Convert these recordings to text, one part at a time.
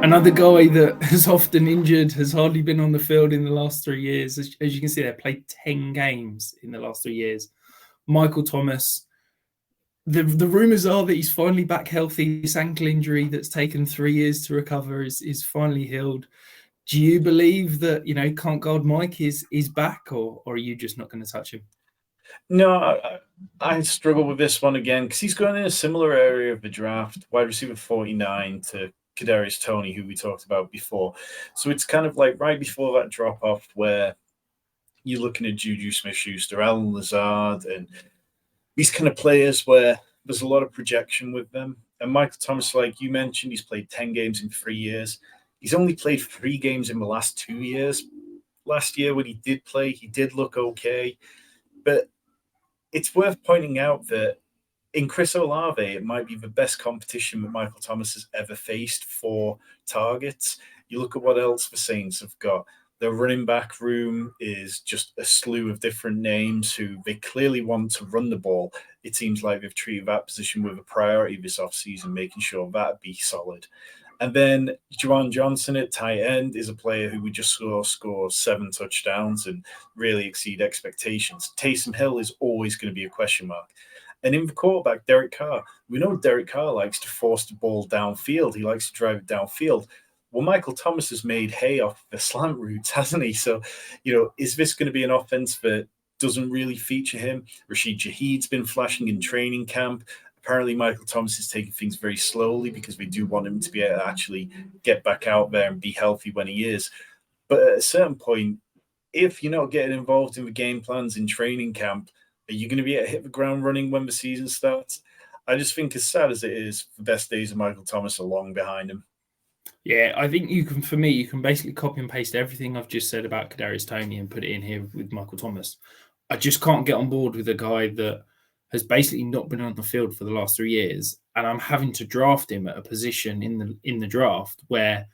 Another guy that has often injured, has hardly been on the field in the last 3 years. As you can see, they played 10 games in the last 3 years. Michael Thomas, the rumours are that he's finally back healthy. This ankle injury that's taken 3 years to recover is finally healed. Do you believe that, can't guard Mike is back, or are you just not going to touch him? No, I struggle with this one again because he's going in a similar area of the draft, wide receiver 49 to Kadarius Toney, who we talked about before. So it's kind of like right before that drop off where you're looking at Juju Smith-Schuster, Allen Lazard, and these kind of players where there's a lot of projection with them. And Michael Thomas, like you mentioned, he's played 10 games in 3 years. He's only played 3 games in the last 2 years. Last year, when he did play, he did look okay. But it's worth pointing out that in Chris Olave, it might be the best competition that Michael Thomas has ever faced for targets. You look at what else the Saints have got. Their running back room is just a slew of different names who they clearly want to run the ball. It seems like they've treated that position with a priority this offseason, making sure that be solid. And then Juwan Johnson at tight end is a player who would just score 7 touchdowns and really exceed expectations. Taysom Hill is always going to be a question mark. And in the quarterback, Derek Carr, we know Derek Carr likes to force the ball downfield. He likes to drive it downfield. Well, Michael Thomas has made hay off the slant routes, hasn't he? So, is this going to be an offense that doesn't really feature him? Rashid Shaheed's been flashing in training camp. Apparently, Michael Thomas is taking things very slowly because we do want him to be able to actually get back out there and be healthy when he is. But at a certain point, if you're not getting involved in the game plans in training camp, are you going to be able to hit the ground running when the season starts? I just think, as sad as it is, the best days of Michael Thomas are long behind him. Yeah, I think you can basically copy and paste everything I've just said about Kadarius Toney and put it in here with Michael Thomas. I just can't get on board with a guy that has basically not been on the field for the last 3 years, and I'm having to draft him at a position in the draft where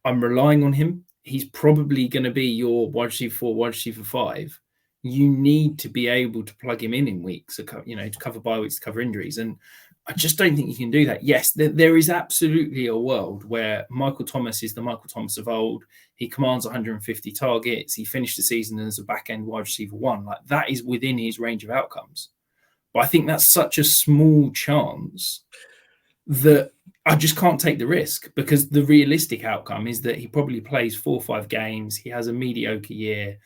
I'm relying on him. He's probably going to be your wide receiver 4, wide receiver 5. You need to be able to plug him in weeks, to cover bye weeks, to cover injuries, and I just don't think you can do that. Yes, there is absolutely a world where Michael Thomas is the Michael Thomas of old. He commands 150 targets. He finished the season as a back-end wide receiver 1. Like, that is within his range of outcomes. But I think that's such a small chance that I just can't take the risk, because the realistic outcome is that he probably plays 4 or 5 games. He has a mediocre year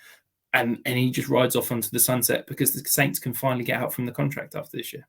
and he just rides off onto the sunset because the Saints can finally get out from the contract after this year.